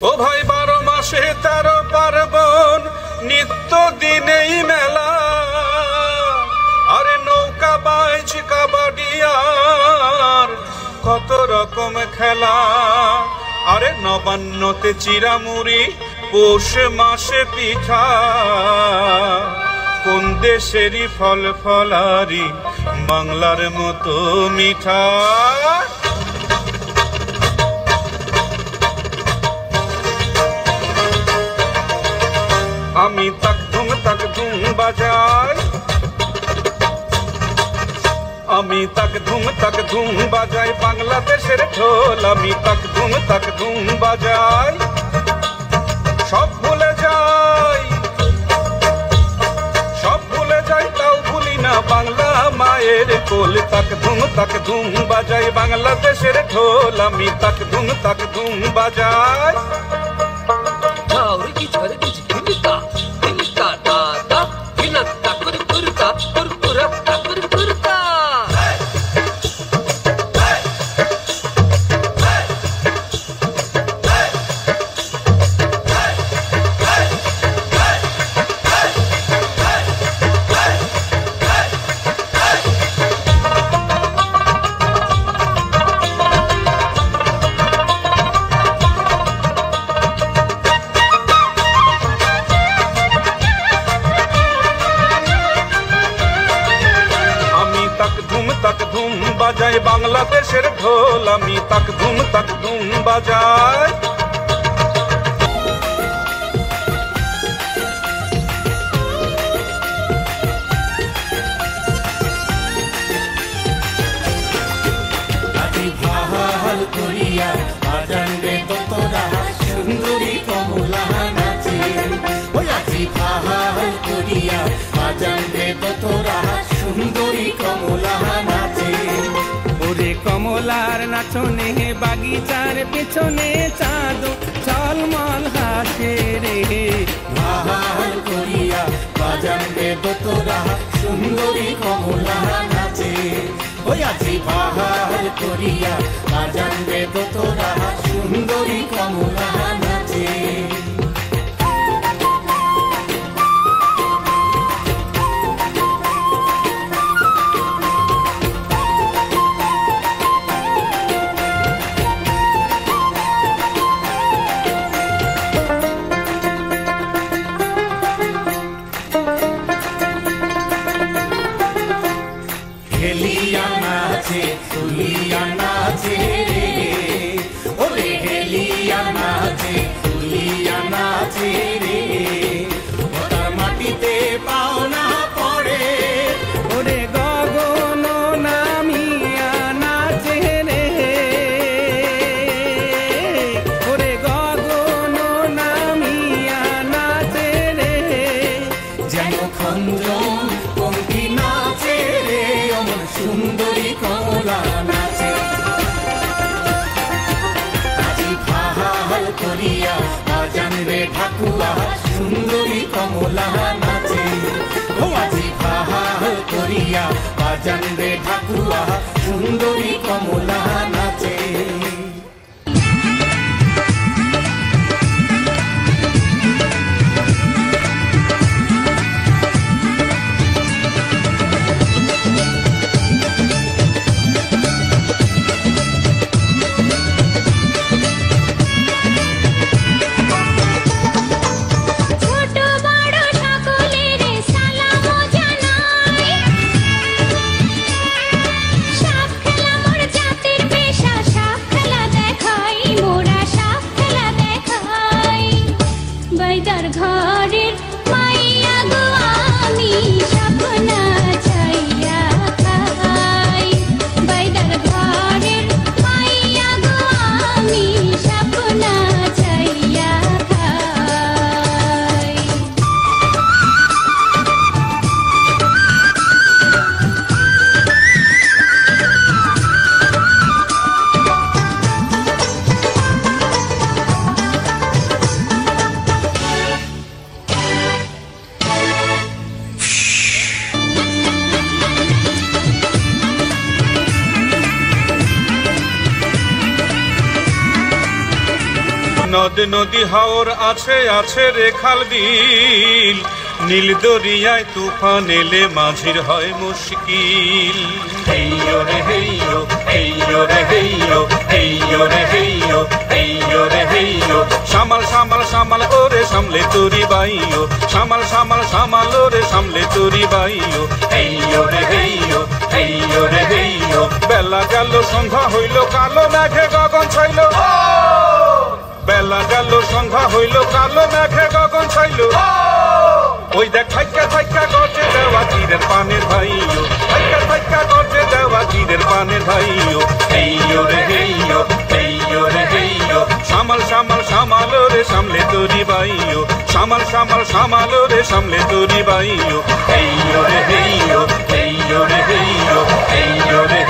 ও ভাই 12 মাসে 13 পার্বণ নিত্য দিনেই মেলা। আরে নৌকা বাইচ কাবাডি আর কত রকম খেলা। আরে নবান্নতে চিরামুড়ি, পৌষ মাসে পিঠা। কোন দেশেরই ফল ফলারি বাংলার মতো মিঠা। আমি তাক ধুম বাজাই, আমি তাক ধুম বাজাই বাংলাদেশের ঢোল। আমি তাক ধুম বাজাই, সব ভুলে যাই, সব ভুলে যাই, তাও ভুলি না বাংলা মায়ের কোল। তাক ধুম বাজাই বাংলাদেশের ঢোল। আমি তাক ধুম বাজাই। তাক ধুম বাজাই বাংলাদেশের ঢোল। আমি তাক ধুম বাজাই। ভাল করিয়া বাজান রে তোরা সুন্দরী কমলা নাচে। ওই আজি ভাল করিয়া বাজান রে তোরা সুন্দরী কমলা নাচে। ওরে কমলার নাচনে বাগিচার পেছনে চাঁদ ঝলমল হাসে রে। ভাল করিয়া বাজান রে তোরা সুন্দরী কমলা নাচে। ওই আজি ভাল করিয়া বাজান রে তোরা সুন্দরী কমলা নাচে। হেলিয়া নাচে তুলিয়া নাচে রে। ওরে হেলিয়া নাচে তুলিয়া নাচে রে। ওটার মাটিতে পাও না পড়ে। ওরে গগন নামিয়া নাচে রে। ওরে গগন নামিয়া নাচে রে। যেন খঞ্জন পঙ্কি নাচে রে। অমন সুন্দরী কমলা নাচে। আজি ভাল করিয়া বাজান রে ঠাকুয়া সুন্দরী কমলা নাচে। ও আজি ভাল করিয়া বাজান রে ঠাকুয়া সুন্দরী কমলা নাচে। ঘরের মাইয়া গো আমি সপনা চাইয়া খাই। বাইদার ঘরের মাইয়া গো আমি সপনা চাইয়া খাই। নদ নদী হাওর আছে আছে রে খাল বিল নীল দরিয়ায় তুফান এলে মাঝির হয় মুশকিল হেইয়ো রে হেইয়ো হেইয়ো রে হেইয়ো হেইয়ো রে হেইয়ো হেইয়ো রে হেইয়ো সামাল সামাল সামাল ওরে সামলে তোরি বাইও সামাল সামাল সামাল ওরে সামলে তোরি বাইও হেইয়ো রে হেইয়ো হেইয়ো রে হেইয়ো বেলা গেল সন্ধ্যা হইল কালো মেঘে গগন ছাইল বেলা গেল সন্ধ্যা হইল কালো মেঘে গগন ছাইল ওই দেখ থাইকা থাইকা গর্জে দেওয়া তীরের পানের ভাইও থাইকা থাইকা গর্জে দেওয়া তীরের পানের ভাইও হেইয়ো রে হেইয়ো হেইয়ো রে হেইয়ো সামাল সামাল সামাল রে সামলে তোরি বাইও সামাল সামাল সামাল রে সামলে তোরি বাইও হেইয়ো রে হেইয়ো হেইয়ো রে হেইয়ো হেইয়ো রে